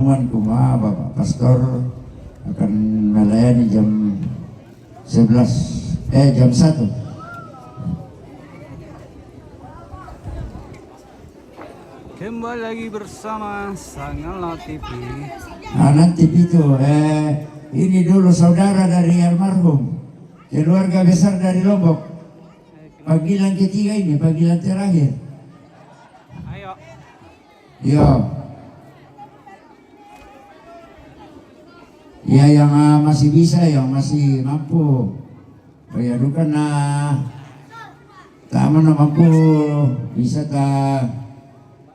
pengumuman kuma Bapak Pastor akan melayani jam 1. Kembali lagi bersama Sangala TV. Nanti itu ini dulu saudara dari almarhum, keluarga besar dari Lombok. Panggilan ketiga ini, panggilan terakhir. Ayo. Yo. Ya yang masih bisa, yang masih mampu. Ya bukan tak mana mampu bisa tak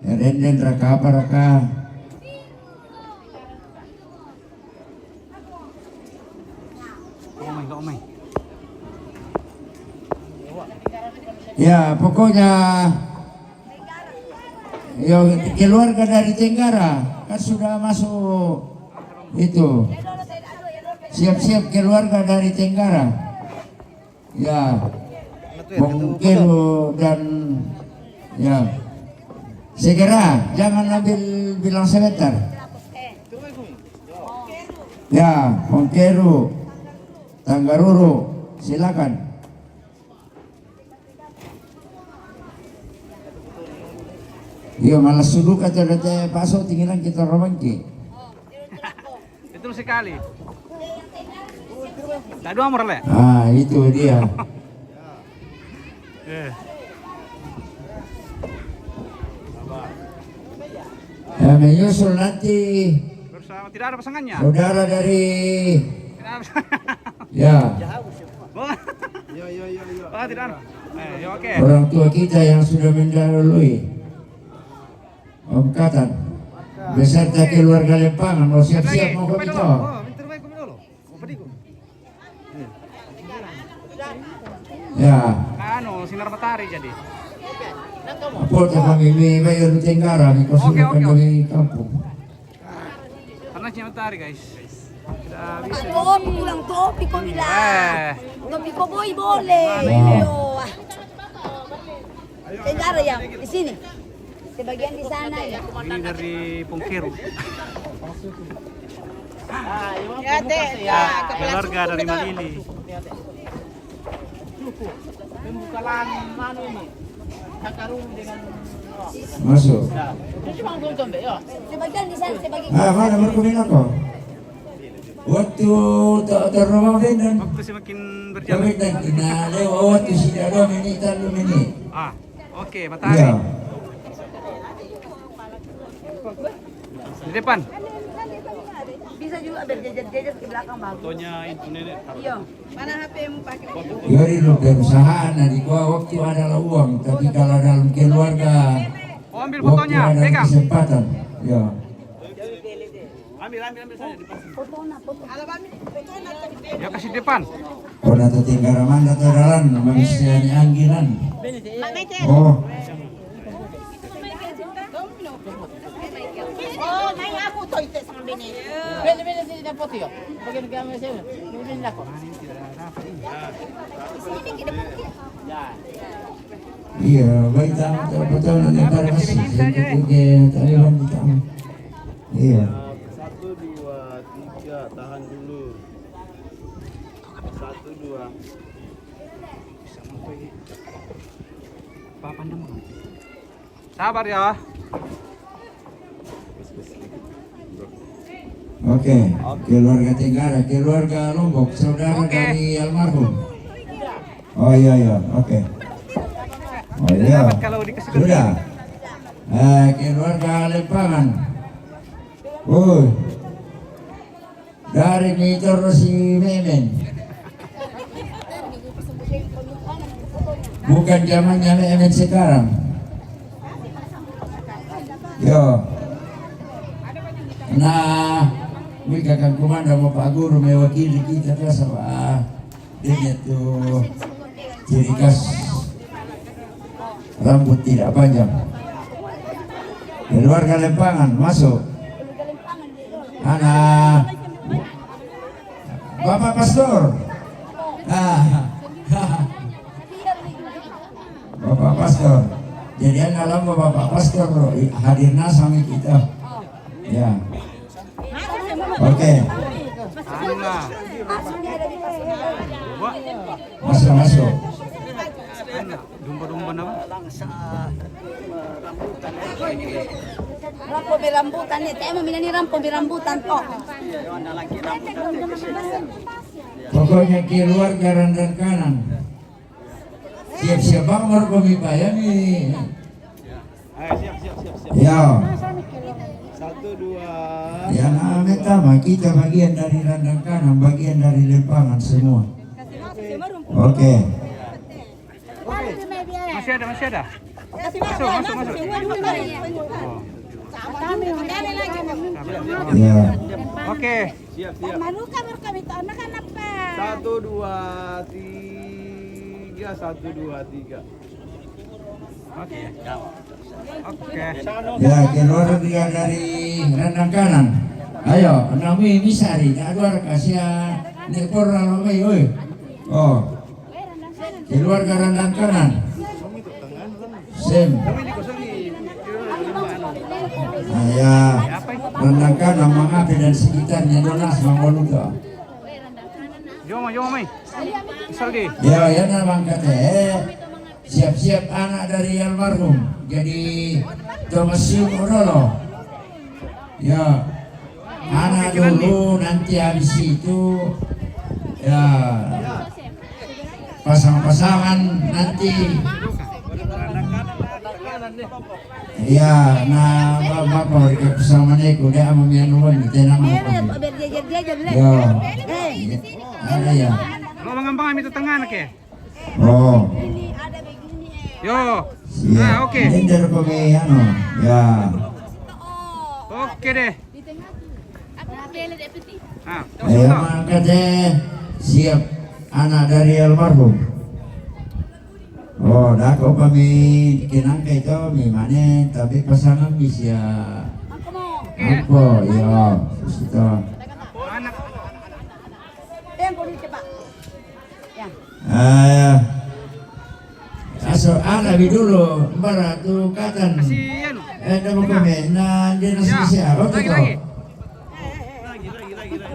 renden raka apa raka. Omeng. Ya pokoknya yo keluarga dari Tenggara kan sudah masuk itu. Siap-siap keluarga dari Tenggara. Ya, Bongkero dan ya segera jangan ambil bilang sebentar. Ya, Bongkero, Tanggaruru, silakan. Iya malas sudu kata dete paso tinggalan kita romangki. Betul sekali. Tak dua nomor le. Itu dia. Menyusul nanti Bersama tidak ada pasangannya. saudara dari Tidak ada pasangan. ya Oh, tidak ada. Ya, oke. orang tua kita yang sudah mendahului Om beserta keluarga Lempangan mau siap-siap mau ke kita. Ya, Sinar matahari jadi. apa kami bayar di Tenggara, kau sudah kami kampung. Karena sinar matahari guys. Tidak bisa. Topi, pulang topi ko nila. Topi ko boy, boleh. Tenggara ya, di sini. Sebagian di sana ya. Ini dari Bongkero. Ya, Teh. Ya, Keluarga dari Malili. Pembukaan mana ini? Takarung dengan Masuk. itu cuma nonton be ya. Sebagian di sana, sebagian. Mana berkumin ako? Waktu terowong dan Waktu semakin berjalan. kami dan lewat di sini ada menit. Oke, matahari. Ya. Di depan. Bisa juga berjejer-jejer ke belakang bagus. Fotonya itu nenek. Iya. Mana HP mu pakai? Yori lo perusahaan, di gua waktu adalah uang, tapi kalau dalam keluarga Oh, ambil waktu fotonya, ada pegang. kesempatan. Ya. Ambil saja di depan. Foto. Ya kasih di depan. Kona to Tenggara Manda to dalan, mamisyani anggilan. Oh, Oh, main aku to ite sama bini. Bene sini dapat yo. Bagian kami sini. Ini nak kok. iya, baik tamu betul negara masih ke Taliban di tamu. Iya. 1, 2, 3, tahan dulu. 1, 2. Papan demo. Sabar ya. Oke, keluarga Tenggara, keluarga Lombok, saudara dari almarhum. Oh iya, oke. Oh iya, Kalau dikasih sudah. Keluarga Lempangan. Dari Mitor si Memen. Bukan zamannya Memen sekarang. Yo. Nah, ini kakak komanda mau Pak Guru mewakili kita tuh sama dia tuh ciri khas rambut tidak panjang. Keluarga Lempangan masuk. Anak Bapak Pastor. Bapak Pastor. Jadi anak lama Bapak Pastor hadirnya sama kita. Ya. Oke, Ano na? Ba? masuk. Ano? Dumba-dumba na ba? Rampo may rambutan ni. Tayo mamina ni rampo may rambutan po. Pokoknya keluar kanan dan kanan. Siap-siap bang baru kami bayar nih. Ya, Satu, dua. yang pertama kita bagian dari randang kanan, bagian dari lempangan semua. Oke. Masih ada, masih ada. Masuk. Ya, Oke. Siap. Satu, dua, tiga. Satu, dua, tiga. Oke. Oke. ya keluar dia dari randang kanan. Ayo, nami misari, keluar kasih nekor ramai, oi. Oh, keluar ke randang kanan. Sem. Nah, ya, randang kanan mengapi dan sekitarnya donas mangoluga. Jom, Mai. Isal di. Ya, ya namang kata, siap-siap anak dari almarhum. Jadi Tomasium Odolo. Ya, anak dulu nanti habis itu ya pasang-pasangan nanti. Ya, nah bapak bersama neko dia memianuan tenang Eh, apa. biar jajar-jajar deh. Ya, Eh, ada ya. Lo mengambang itu tengah nak ya? Oh, ini ada begini. Yo. siap. Oke. Ini dari kami anu. Ya. Oke deh. Ah, Ayo mangkatnya siap anak dari almarhum. Oh, dah kau kami kenang itu mimane tapi pasangan bisa apa ya itu. anak. Tempo ni cepat. Ya. Asal anak dulu barat tu katan. Kasih anu. Dah mau kami na dia nasi Ya. siap. Oh, Lagi.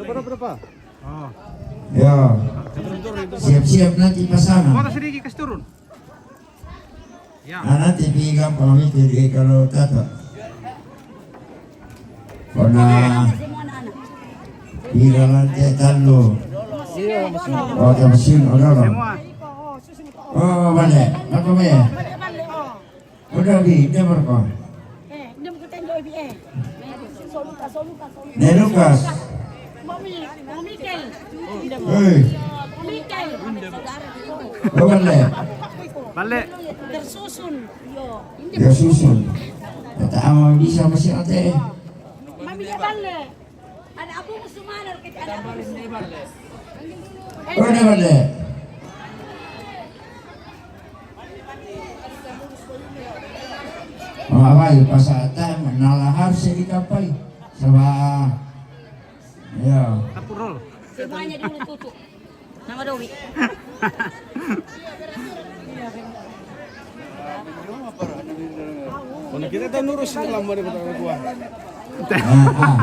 Berapa? Oh. ya. Siap-siap nanti pasangan. Foto sedikit kasih turun. Ya. Nanti bilang pamit jadi kalau tata. Karena Semua anak-anak. bila lantai talo. Oh, ada mesin, ada lah. Semua. Oh, balik. Apa ya? Udah bi, dia berapa? Dia mau ketemu ibu Soluka. Ne Lukas. Mikel. Hei, Mikel. oh balik. Balik. Tersusun. Yo. Dia susun. Kata ama bisa mesin ate. Mami dia balik. Ada abu musumanar kita ada abu musumanar. Oh, dia balik. Oh, apa ya pas ate menalahar sedikapai. Sama ya. Tapurol. Semuanya dulu tutup. Nama Dowi. Kalau kita tahu nurus lama daripada orang tua.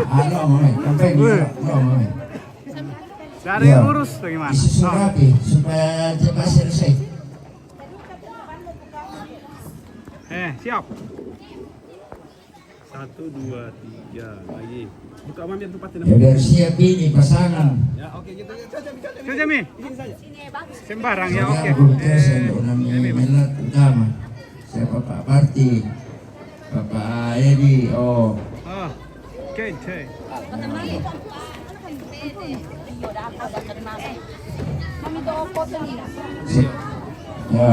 Ano mami, kampay dito. No, mami. Gak ada yang ngurus bagaimana? Isusun rapi supaya cepat selesai. Siap. Satu, dua, tiga. Lagi. Buka mami yang tempatin. Ya biar siap ini pasangan. Ya, oke kita Sudah Mi. Sembarang ya, oke. Saya saya namanya Melat utama. Saya Bapak Parti, Bapak Edi. Oh, Oh. Oke, oke. Mami to foto nila. si- ya.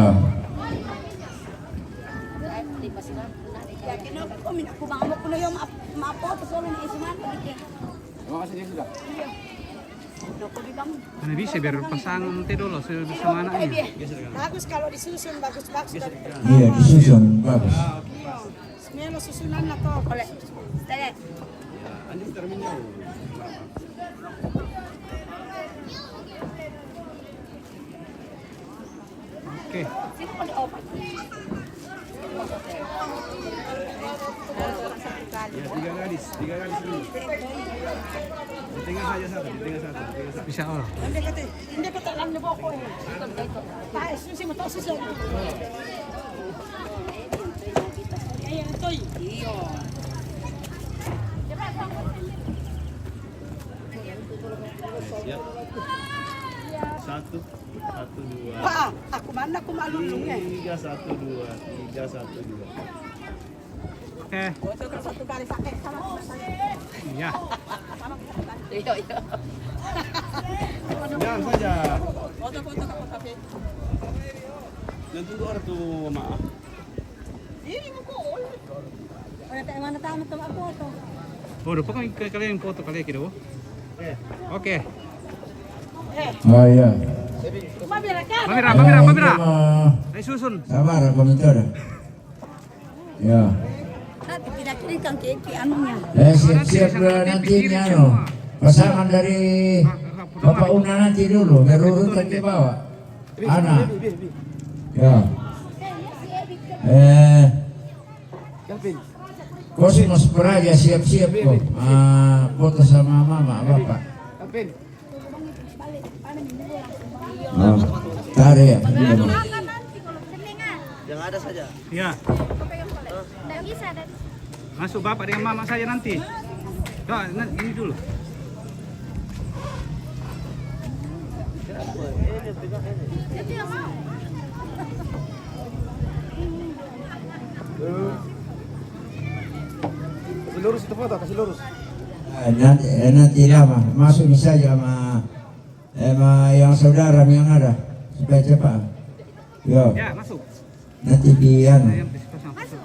Ya kenapa kau minta aku bangun aku yung maapoto solo ni Isuman. Doko di kamu. Mana bisa biar pasangan nanti dulu sama anaknya. Bagus kalau disusun, bagus-bagus. Iya disusun bagus. Semelo susunan na to. Boleh. Tele. Anjing terminal. Oke. Sino ko di open? Ya, tiga gadis dulu. Bisa oh. Hindi ko talang niyo po ako eh. Ay, susi mo to, susi. Ayan, ito eh. Iyo. Siap. Satu, satu dua. Ako man ako malulung eh. Tiga satu dua, tiga satu dua. Oke. Ito ka satu kali sakit sama. Iya. Iyo, iyo. Diam saja. Foto-foto ka foto. Dan tunggu ortu maaf. Ini mo ko. Mana tayo mo tama ako to. Oh, lupa kan kalian foto kalian gitu. Oke. Oh iya. Mabira ka. Pamira. Ayo susun. Sabar, komentar. Ya. Nanti kira-kira kang kiki anunya. Siap-siap nanti ini pasangan dari Bapak Una nanti dulu, berurutan ke bawah. Anak. Ya. Cosmos Praja siap-siap kok. Foto sama mama, bapak. Oh, tarik ya. Yang ada saja. Iya. Nggak bisa dari Masuk bapak dengan mama saja nanti. Nah, ini dulu. itu yang mau. Kasih lurus itu foto, kasih lurus. Nanti lama masuk saja sama yang saudara yang ada supaya cepat. Yo, Ya, masuk. nanti pian. Saya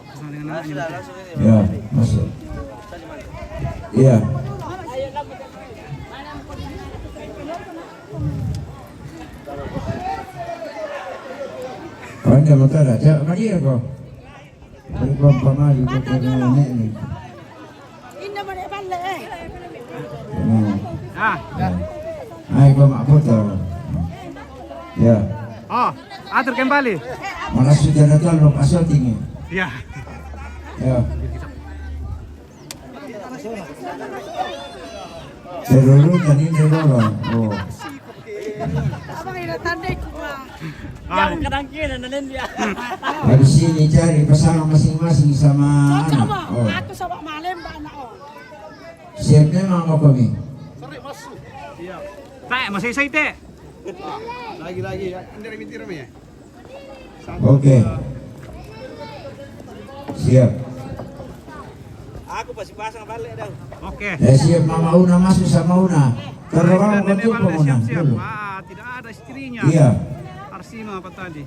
pasang dengan anaknya. Langsung ini. Ya, masuk. Iya. Oh, anda mau tahu tak? Cak, mari kau. Beri kau maju ke nenek ni. Inna man iballe eh. Ah. Hai, kau mak foto. Ya. Oh, atur kembali. Mana sudah datang lo pasal tinggi. Ya. Ya. Terlalu tadi terlalu. Oh. Abang ina tandai ko ba. Ah, Habis ini cari pasangan masing-masing sama Cocok anak. mo. Oh. Ako sa malemba na oh. Siap memang mau kami. tak masih saya teh. Lagi. Anda minti rame ya? Oke. Siap. Aku pasti pasang balik dah. Oke. Siap Mama Una masuk sama Una. Kalau kamu Nenek bantu Balde Una siap-siap. dulu. Ah, tidak ada istrinya. Iya. Arsima apa tadi?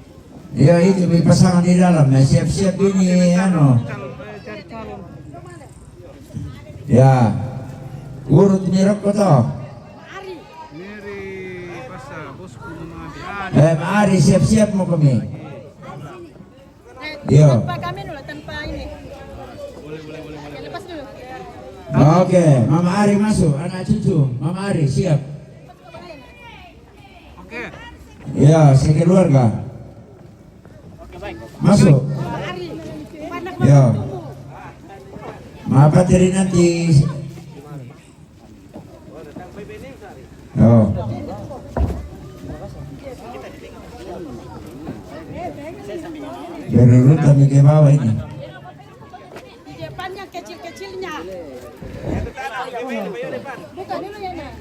Iya itu pasangan di dalam. Ya, siap-siap ini ano. Cari calon. Ya. Urut mirip kau toh. Miri pasal bosku mama. Mari siap-siap mau kami. Iya. Tanpa kami dulu, tanpa ini. Ya, lepas dulu. Oke, Mama Ari masuk, anak cucu. Mama Ari siap. Oke. Ya, sekeluarga. Masuk. Ari, panak Ya. Maaf dari nanti. Oh. Berurut kami ke bawah ini. di depannya kecil-kecilnya. Buka dulu ya, Nak.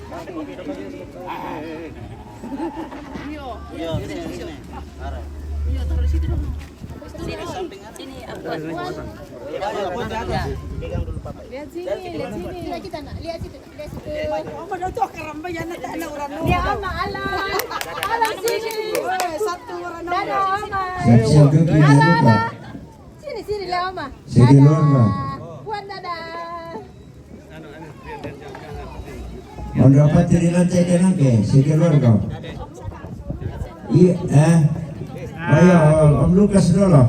Iya, sini. Arah. Sini aku. Pegang dulu papa. Lihat sini. Lihat kita nak. Lihat situ. Oh, madoto karamba yan na tayo orang. Ya Oma, alam sini. Satu orang. Dadah Oma. Siap-siap duduk di luka. Sini lihat Oma. Sekeluarga. Puan dadah. Mau dapat dari lantai ke lantai, sekeluarga. Iya, oh ya, Om Lukas dulu.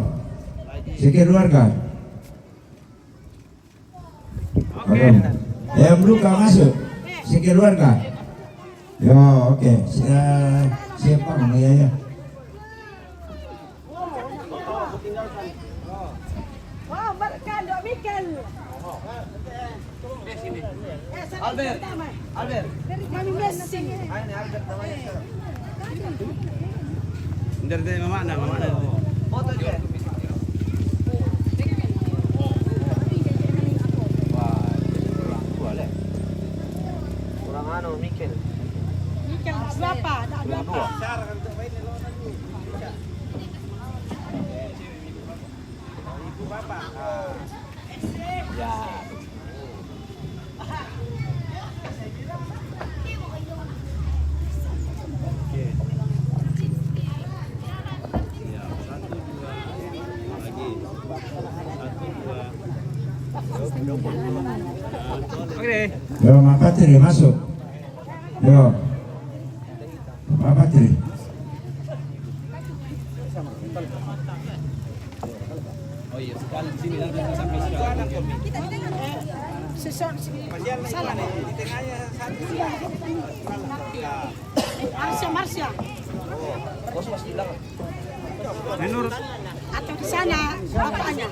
Sekeluarga. Oke. Om Lukas masuk. Sekeluarga. Ya, oke. Siapa Bang? Ya. Wow, mereka dok Mikel. Albert. Albert. Mami Messi. Ayo nih Albert namanya sekarang. Dari mama ada. Foto dia. Kurang anu Mikel. Mikel berapa? Tak berapa. Cara kan untuk main lawan lagi. Ibu bapak. Ya. Oke. Yo, Mak Patri masuk. Yo. Mak Patri. Oh iya, sekali di sini nanti sampai sekarang. Salah nih di tengahnya satu. Marsha. Bos masih di belakang. Menurut Atau di sana bapaknya.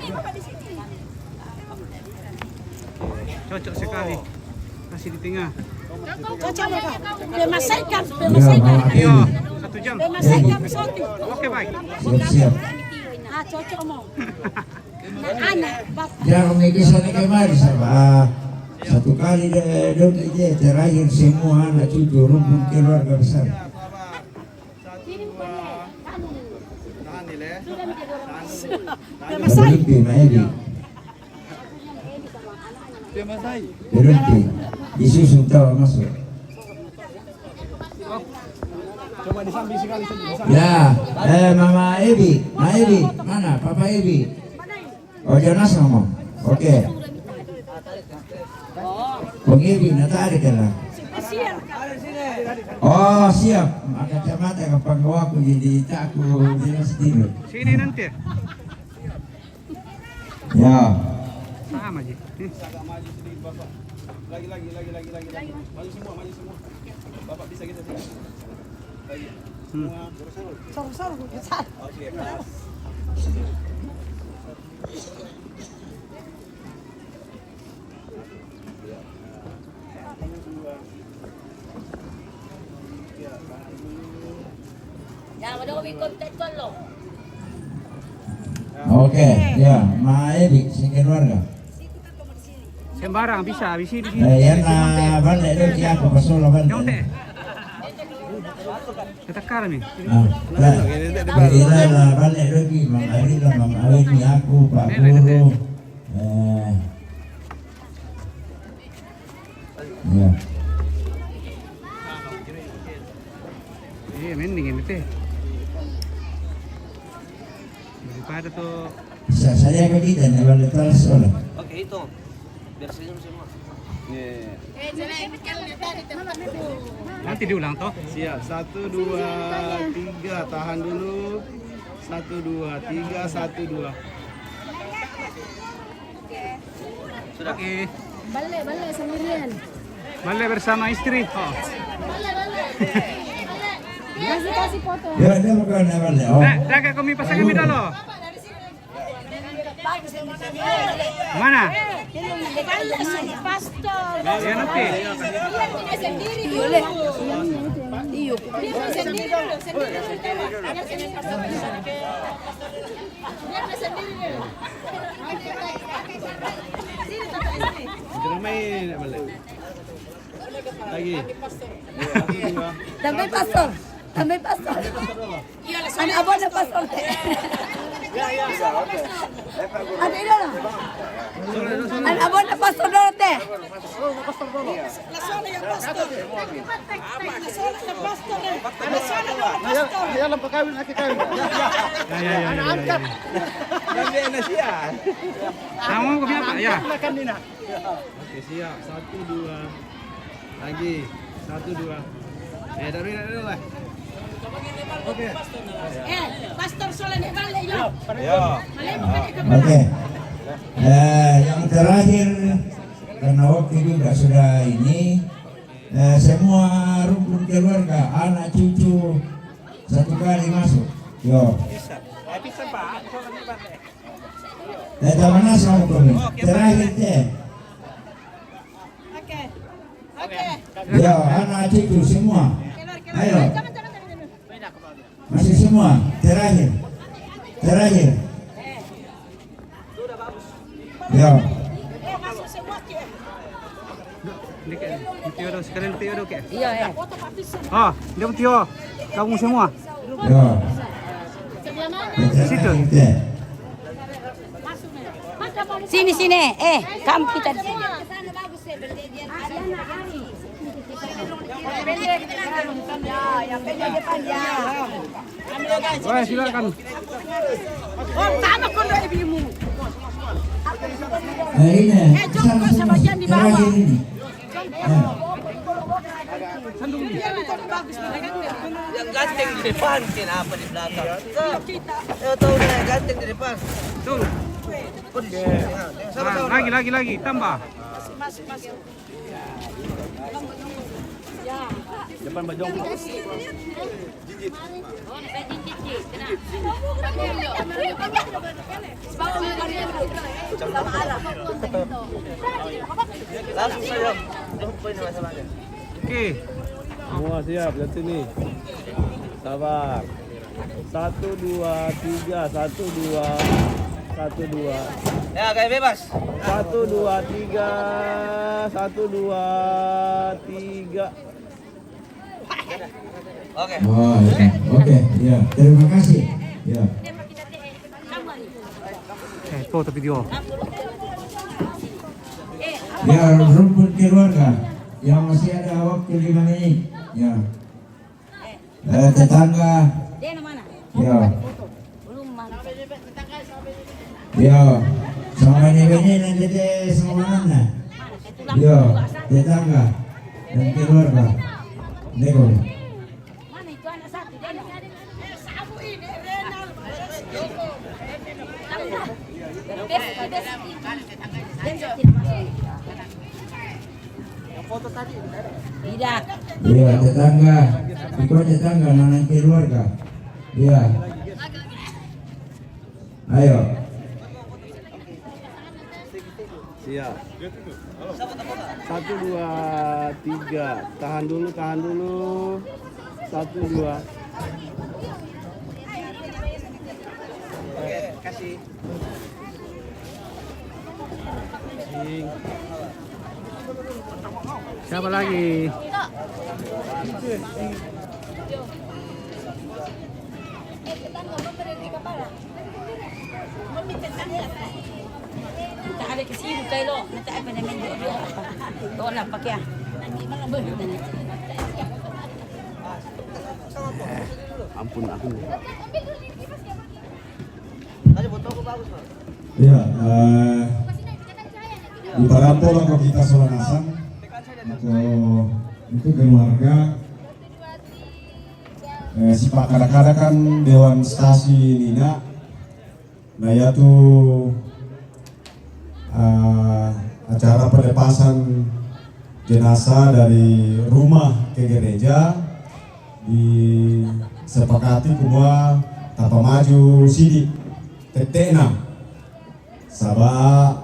cocok sekali. Kasih di tengah. Cocok mereka. Memasaikan. Yo, Mama Iya, Ebi. 1 jam. Memasaikan satu. Oke, baik. Siap. Ah, cocok mau. Anak, bapak. Ya, kami kisah ni kemari sama. Satu kali dong aja terakhir semua anak cucu rumpun keluarga besar. Tahan nih le. Berhenti, Mak Ebi. Berhenti. Disusun tahu masuk. Coba disambi sekali saja. Ya, Mama Ebi, Mak Ebi, mana Papa Ebi? Oh, Jonas ngomong. Oke. Bang Ebi, natarik lah. Oh, siap. Maka kacamata ke panggawaku jadi tak aku jelas tidur. Sini nanti. Ya. Sama aja. Lagi. Maju semua. Bapak bisa kita sini. Lagi. Sorry, besar. Oke, keras. Oke, ya, Mak Ebi, singkat warga. Sembarang bisa, di sini. Yan na balik doon siya ako, pasola balik. Nyonte. Ketakar nih. Jadi lah balik lagi, Mang Ari lah, Mang Awin ni aku, Pak Guru. Ya. Iya, mending ini teh. Daripada tuh Bisa saya ke kita nih balik terus soalnya. Oke, hitung. Biar senyum semua. Nih. nanti diulang toh. Siap. 1 2 3 tahan dulu. 1 2 3 1 2. Sudah. Oke. Balik sendirian. Balik bersama istri. Oh. Kasih foto. Ya, dia bukan balik. Oh, Dah kami pasang kami dulu. Mana? Pastor. Ya nanti. Sendiri. Iyo. Sendiri. Jangan main balik. Lagi. Tambay pastor. Ano abon na pastor? Ano ilo na? Ano abon na pastor Dorote? Ya lang pakawin aki kawin. Ya. Nanti na siya. Kamu kami apa? Ya. Oke, siap. 1 2. Lagi. 1 2. Dari lah. Oke. Pastor soalnya balik yo. Yo. oke. Yang terakhir karena waktu juga sudah ini, semua rukun keluarga, anak cucu satu kali masuk. Yo. Bisa Pak. Soalnya Pak. Mana sama kami? Terakhir teh. Oke. Ya, anak adikku semua. Ayo. Masih semua. Terakhir. Ya. Tio daw, sekalian Tio daw kaya. Iya, eh. Ah, dia pun Tio. Kamu semua. Ya. Situ. Sini. Kamu kita di sini. Yang pendek depan ya. Wah, silakan. Oh, tama ko na ibu-ibu. Nah ini. Jom sa bagian di bawah. Terakhir ini. Yang ganteng di depan, kenapa di belakang? Yo tahu na, ganteng di depan. Tuh. Nah, lagi, tambah. Depan bajong. Langsung saja. Lupa ini masalahnya. Oke. Semua siap, lihat sini. Sabar. 1, 2, 3, 1, 2, 1, 2. Ya, kayak bebas. 1, 2, 3, 1, 2, 3. Oke. Oh, ya. Oke, ya. Terima kasih. Ya. Foto video. Ya, rumput keluarga. Yang masih ada waktu 5 menit. Ya. Tetangga. Dia mana? Ya. Belum mana. Ya. Sama ini nanti deh sama mana? Ya. Tetangga dan keluarga. Nego. Mana itu anak satu dia? Sabu ini, Renal. Tidak. Iya, tetangga. Ikut tetangga, anak keluarga. Iya. Ayo. Siap. 1, 2, 3. Tahan dulu. 1, 2. Oke, kasih. Siapa lagi? Kita ada ke sini kayo. Nanti apa namanya dia? Doon lang pakai. Ampun aku. Tadi fotoku bagus, Pak. Iya, di Parampo kalau kita Solanasan, atau itu keluarga, si Pak kadang-kadang kan Dewan Stasi Nina, nah ya tuh acara pelepasan jenazah dari rumah ke gereja disepakati kumua tapa maju sidik tetena sabah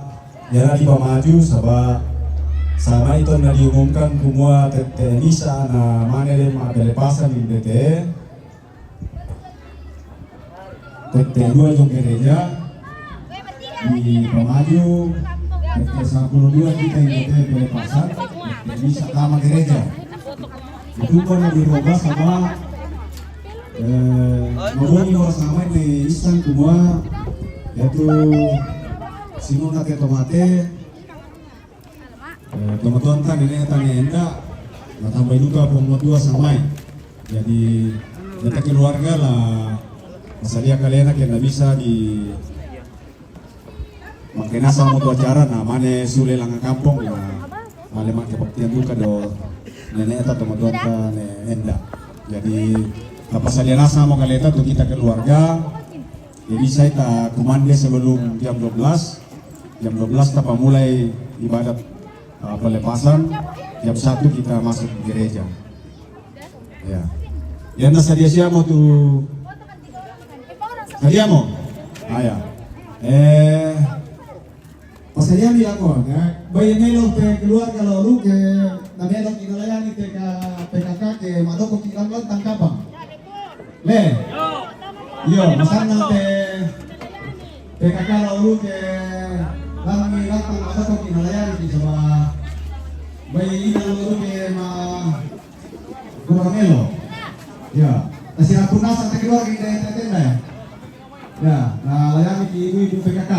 ya di pamaju sabah sama itu na diumumkan kumua tetenisa na mana deh ma pelepasan di DT dua jong gereja di pamaju PT 102 kita yang DT pelepasan bisa kama gereja itu kan dirubah sama ngomongin orang sama di istan kumua yaitu sinong kate tomate teman-teman kan ini tanya enggak nggak tambah juga pomot 2 samai jadi kita keluarga lah masalah kalian yang bisa di makanya sama tuh acara nah mana sule langga kampung ya mana mak kebaktian duka do nenek atau teman-teman kan enggak jadi apa saja nasa mau kalian tuh kita keluarga jadi saya tak kumande sebelum jam 12 kita mulai ibadat pelepasan jam 1 kita masuk gereja ya ya nasa dia siapa tuh dia mau ayah pas Pasayali ako. Bayi melo pe keluar kalau lu ke namelo kinalayani te ka PKK ke madoko kilang tangkapang. Le. Yo, masana te PKK lalu ke langi latang madoko kinalayani di sama bayi ina lalu ke ma Guramelo. Ya, nasi rapun nasa te keluar kita tenda ya. Ya, nah layani ki ibu PKK.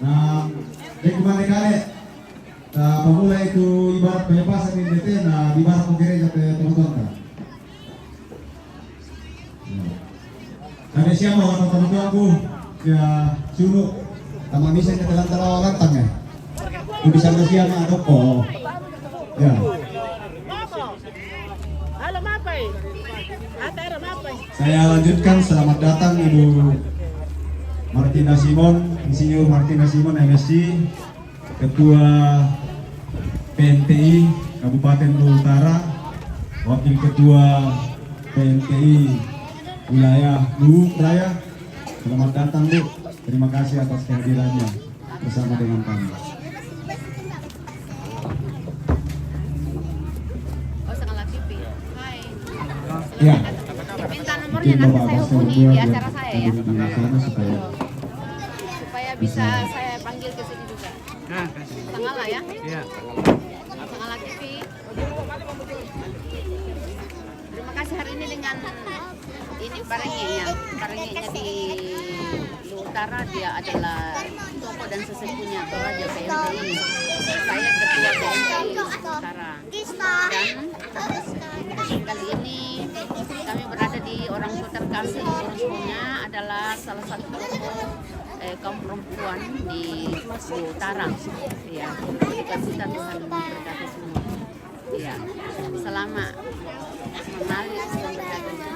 Nah, dek kemana kali? Nah, pemula itu ibarat penyepasan di DT, nah ibarat gereja teman-teman. Nah, siapa orang teman-teman aku? Ya, suruh taman bisa ke dalam tarawih lantang ya. Itu bisa bersih sama toko. Ya. Halo, Mapai. Atara, Mapai. Saya lanjutkan, selamat datang Ibu Martina Simon, Insinyur Martina Simon MSc, Ketua PNTI Kabupaten Luwu Utara, Wakil Ketua PNTI Wilayah Luwu Raya. Selamat datang Bu, terima kasih atas kehadirannya bersama dengan kami. Oh, sekali TV. Hai. Ya, Minta nomornya nanti saya hubungi di acara saya ya. Supaya Supaya bisa saya panggil ke sini juga. Nah, kasih. Tangala ya. Iya. Tangala TV. Terima kasih hari ini dengan ini Parengenya di Luwu Utara, dia adalah tokoh dan sesepunya Toraja PNTI. Saya ketua PNTI Luwu Utara. Dan kali ini kami berada di orang tua terkasih. Orangnya adalah salah satu tokoh kaum perempuan di Luwu Utara. Ya, dikasih Tuhan memberkati semua. Ya, selama mengalir dan berkata.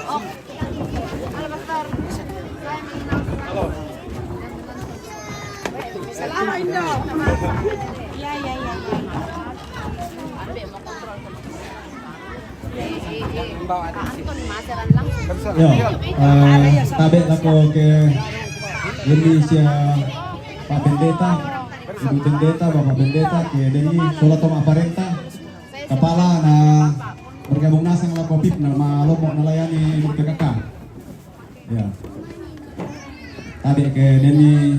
Oh, halo Pastor. Halo. Salamat, Indo. Iya. Ambil mau kontrol. Anton masaran langsung. Ya, tabe lako ke Indonesia Pak Pendeta, Ibu Pendeta, Bapak Pendeta, ke Deni Solotom Aparenta, Kepala na bergabung nasang lako pip na malomok melayani PKK. Ya. Tabe ke Deni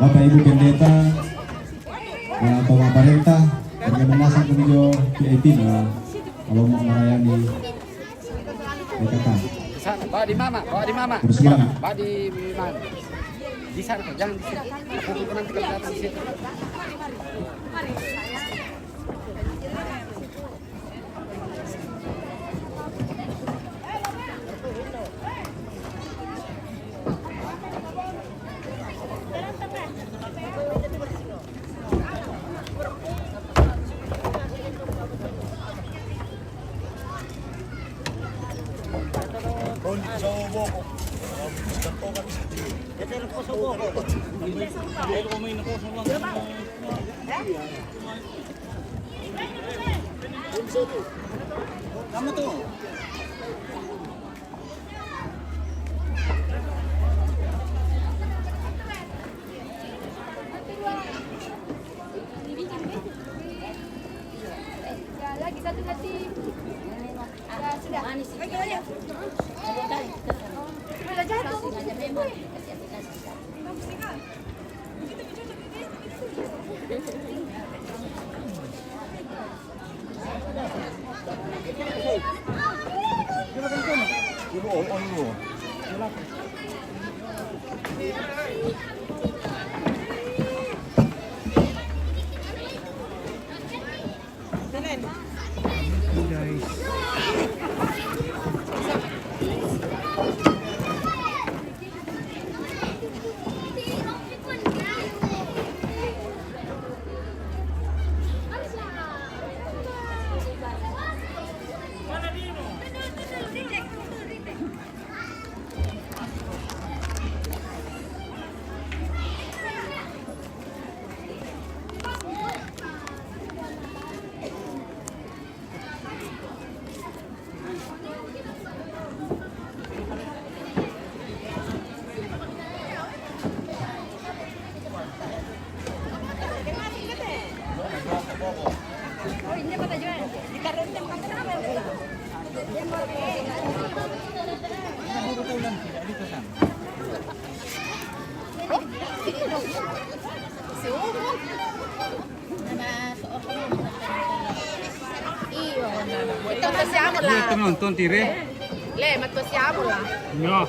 Bapak Ibu Pendeta, Bapak Aparenta, bergabung nasang kemudian VIP na malomok melayani PKK. Bawa di mama. Terus gimana? Bawa di mana? Di sana, jangan di situ. Aku nanti kalau datang di situ. Kamu tuh. Lagi satu lagi. Sudah. Sudah jatuh. Ibu on dulu. Ito passiamo Ito là. nonton tire. Le, ma passiamo là. No.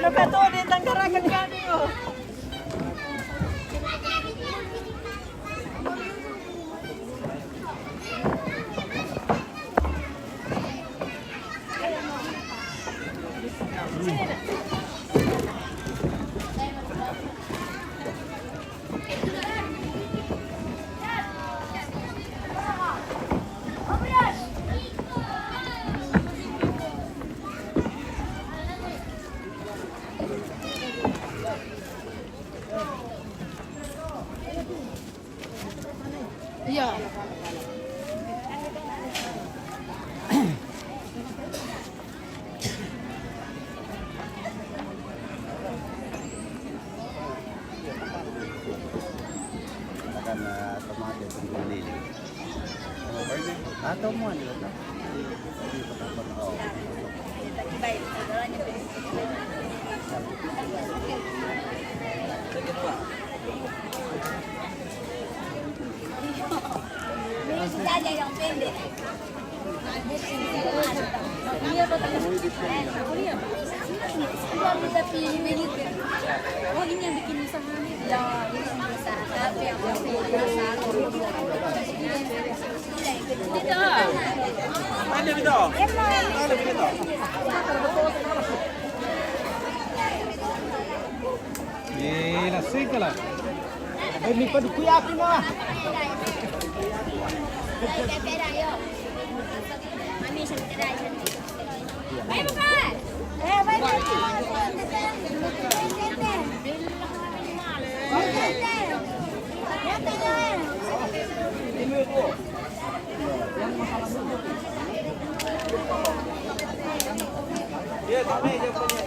Napatuloy ang garagan kami oh. Iya. Atau mau ada tak? Oh ini yang bikin usaha nih. Ya, ini yang usaha. Tapi yang usaha. Ada video. Ada video. Gila sih lah. Ini pada kuyakin lah. Ya, tapi jawabannya.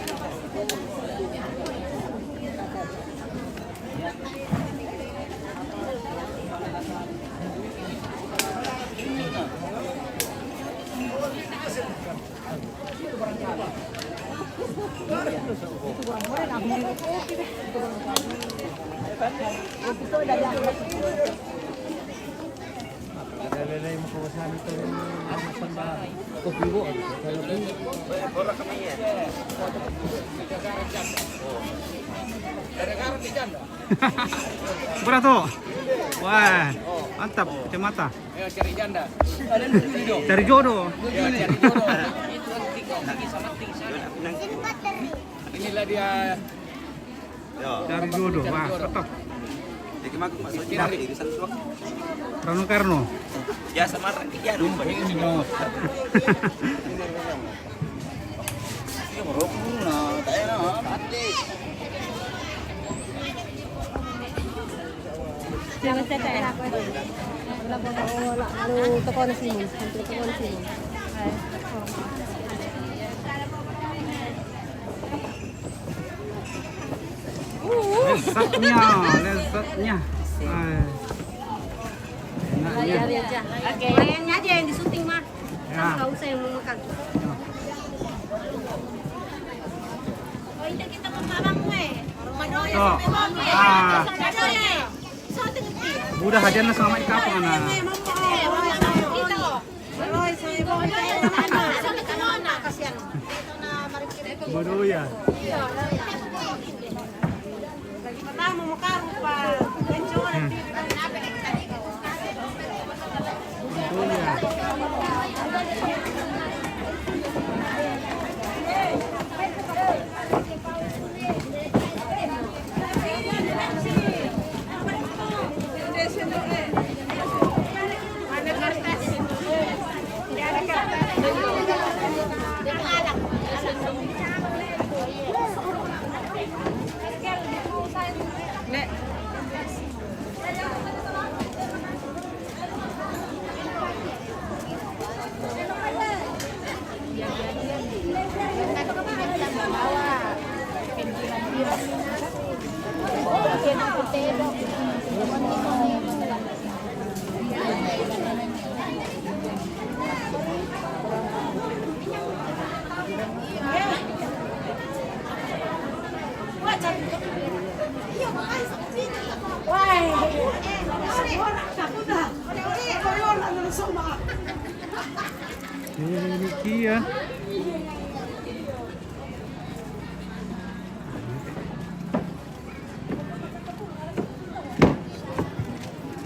Berapa tuh? Wah, mantap kacamata. Ayo cari janda. Cari jodoh. Cari jodoh. Inilah dia. Cari jodoh. Wah, tetap. Rano Karno. Ya sama ya dong. Ini dong. Ini merokok nah, tak enak mati. Jangan cetek. Lalu tekan sini, tekan sini. Lezatnya, lezatnya. Enaknya. aja. Oke. Layangnya aja yang disuting mah. Ya. Nggak usah yang memakan. Oh ini kita memabang gue. Madoya So, sampai ah, So tinggi. budak aja na sama ikapang na. Bodoh ya. Pertama muka rupa kencur. Bodoh ya. Nek, Ini Kia.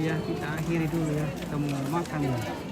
Ya, kita akhiri dulu ya. Kita mau makan.